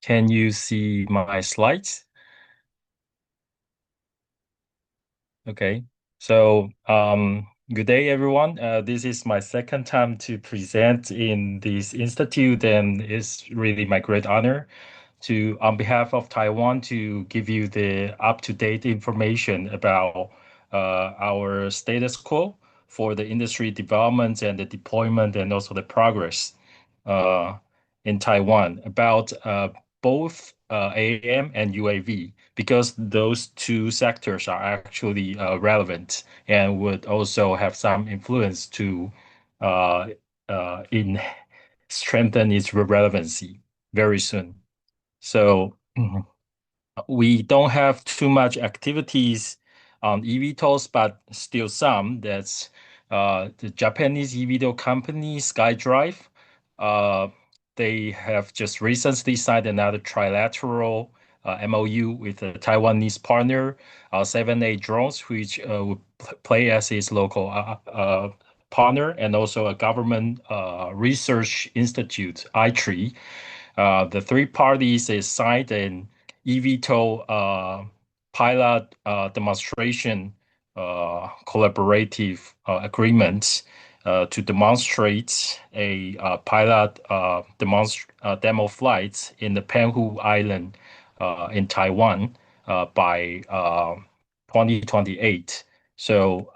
Can you see my slides? Okay. Good day, everyone. This is my second time to present in this institute, and it's really my great honor on behalf of Taiwan, to give you the up-to-date information about our status quo for the industry development and the deployment and also the progress uh, in Taiwan about both AAM and UAV, because those two sectors are actually relevant and would also have some influence to uh, in strengthen its relevancy very soon. So we don't have too much activities on eVTOLs, but still some. That's the Japanese eVTOL company, SkyDrive. Uh, they have just recently signed another trilateral MOU with a Taiwanese partner, 7A Drones, which will play as its local partner, and also a government research institute, iTree. The three parties is signed an eVTOL pilot demonstration collaborative agreement to demonstrate a pilot demo flight in the Panhu Island in Taiwan by 2028. So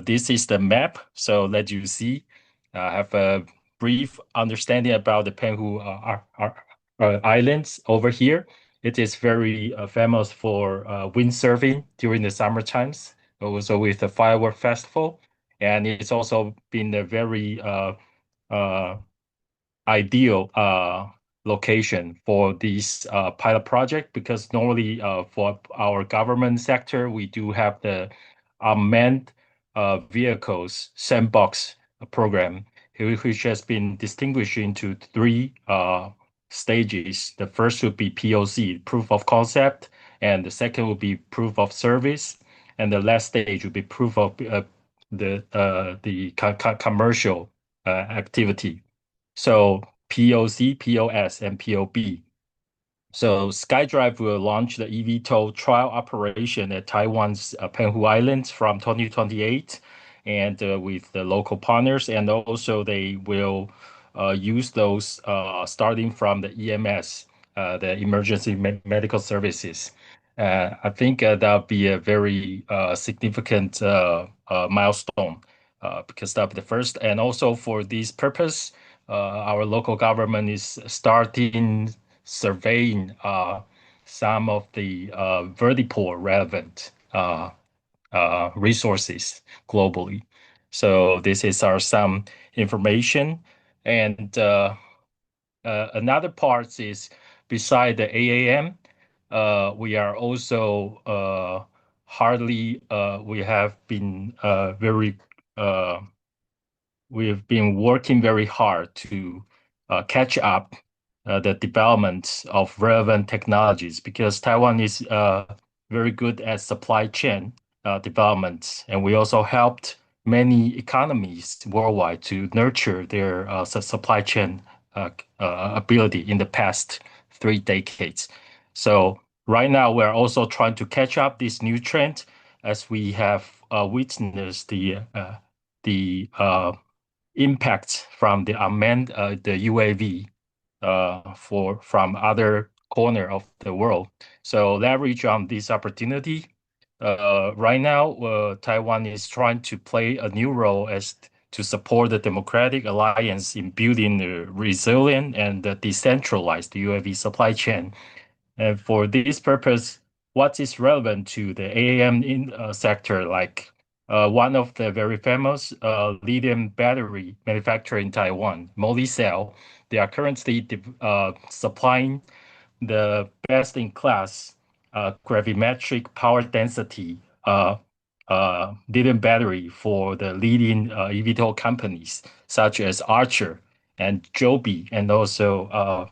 this is the map. So let you see. I have a brief understanding about the Penghu Islands over here. It is very famous for windsurfing during the summer times, also with the firework festival, and it's also been a very uh, ideal location for this pilot project, because normally for our government sector, we do have the unmanned vehicles sandbox program, which has been distinguished into three stages. The first would be POC, proof of concept, and the second would be proof of service, and the last stage would be proof of the commercial activity. So POC, POS, and POB. So SkyDrive will launch the eVTOL trial operation at Taiwan's Penghu Islands from 2028, and with the local partners, and also they will use those starting from the EMS, the emergency medical services. I think that'll be a very significant milestone, because that'll be the first. And also for this purpose, our local government is starting surveying some of the vertiport relevant resources globally. So this is our some information. And another part is, beside the AAM, we are also we have been very we've been working very hard to catch up the development of relevant technologies, because Taiwan is very good at supply chain development, and we also helped many economies worldwide to nurture their supply chain ability in the past 3 decades. So right now, we're also trying to catch up this new trend, as we have witnessed the impact from the unmanned the UAV from other corner of the world. So leverage on this opportunity. Right now, Taiwan is trying to play a new role as to support the democratic alliance in building a resilient and decentralized UAV supply chain. And for this purpose, what is relevant to the AAM sector, like one of the very famous lithium battery manufacturer in Taiwan, Molicel, they are currently supplying the best-in-class gravimetric power density lithium battery for the leading eVTOL companies such as Archer and Joby, and also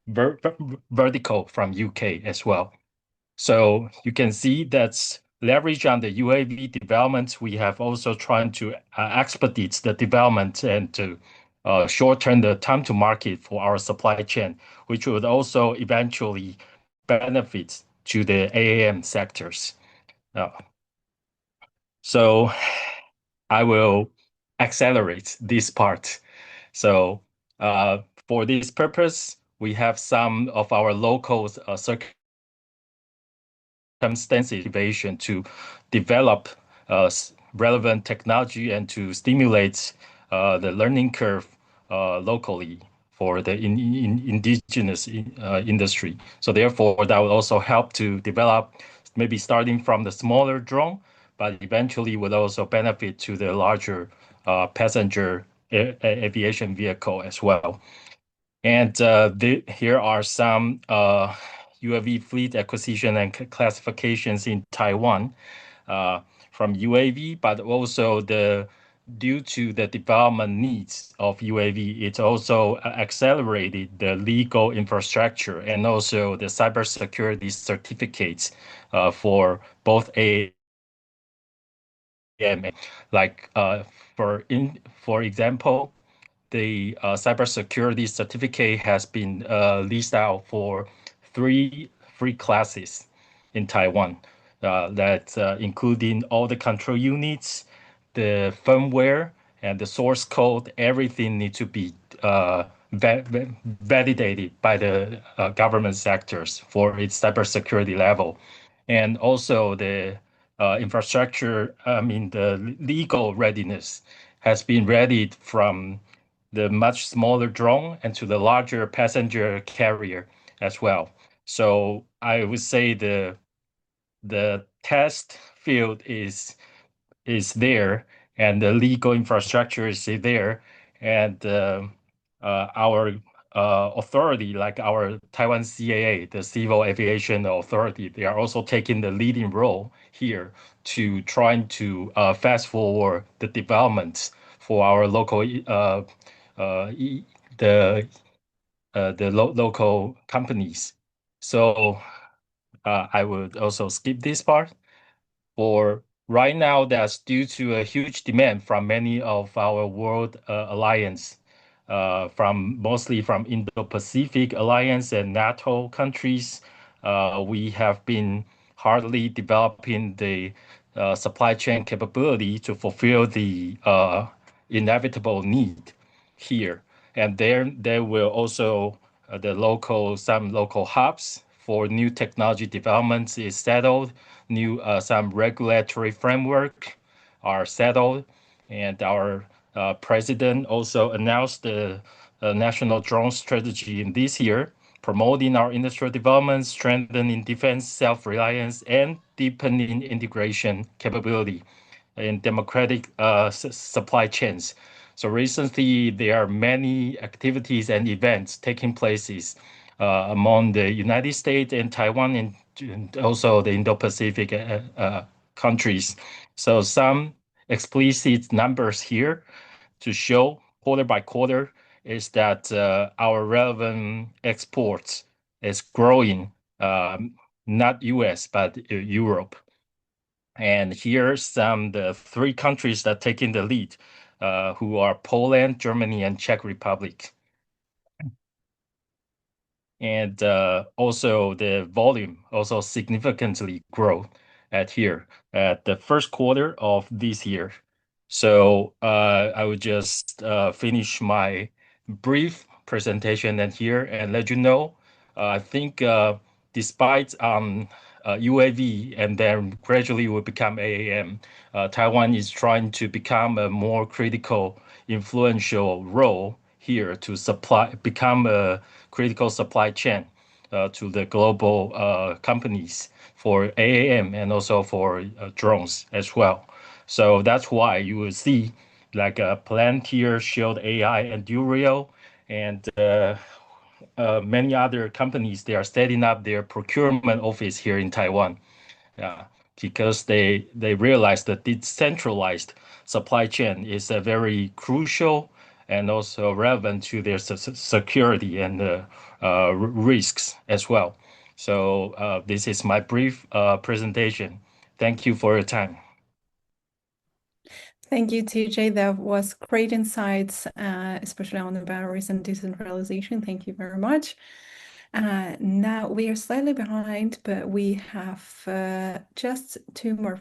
ver Vertical from UK as well. So you can see that's leverage on the UAV development. We have also trying to expedite the development and to shorten the time to market for our supply chain, which would also eventually benefit to the AAM sectors. Uh, so I will accelerate this part. So for this purpose, we have some of our local circumstances motivation to develop relevant technology and to stimulate the learning curve locally for the indigenous industry. So therefore, that will also help to develop maybe starting from the smaller drone, but eventually would also benefit to the larger passenger aviation vehicle as well. And here are some UAV fleet acquisition and classifications in Taiwan uh, from UAV, but also due to the development needs of UAV, it also accelerated the legal infrastructure and also the cybersecurity certificates for both AM, like for example, the cybersecurity certificate has been leased out for three free classes in Taiwan, that including all the control units, the firmware, and the source code. Everything needs to be validated by the government sectors for its cybersecurity level, and also the infrastructure. I mean, the legal readiness has been readied from the much smaller drone and to the larger passenger carrier as well. So I would say the test field is there, and the legal infrastructure is there, and our authority, like our Taiwan CAA, the Civil Aviation Authority, they are also taking the leading role here to trying to fast forward the developments for our local the local companies. So I would also skip this part. For right now, that's due to a huge demand from many of our world alliance, from mostly from Indo-Pacific Alliance and NATO countries. We have been hardly developing the supply chain capability to fulfill the inevitable need here. And there will also some local hubs for new technology developments is settled. New some regulatory framework are settled, and our president also announced the national drone strategy in this year, promoting our industrial development, strengthening defense self-reliance, and deepening integration capability in democratic supply chains. So recently, there are many activities and events taking places among the United States and Taiwan, and also the Indo-Pacific countries. So some explicit numbers here to show quarter by quarter is that our relevant exports is growing, not US, but Europe. And here's the three countries that taking the lead, who are Poland, Germany, and Czech Republic. And also the volume also significantly grow at the first quarter of this year. So I would just finish my brief presentation and here and let you know. I think despite UAV and then gradually will become AAM, Taiwan is trying to become a more critical, influential role here to become a critical supply chain to the global companies for AAM and also for drones as well. So that's why you will see like Palantir, Shield AI, and Durio, and many other companies. They are setting up their procurement office here in Taiwan, because they realize that decentralized supply chain is a very crucial and also relevant to their security and risks as well. So this is my brief presentation. Thank you for your time. Thank you, TJ. That was great insights, especially on the batteries and decentralization. Thank you very much. Now we are slightly behind, but we have just 2 more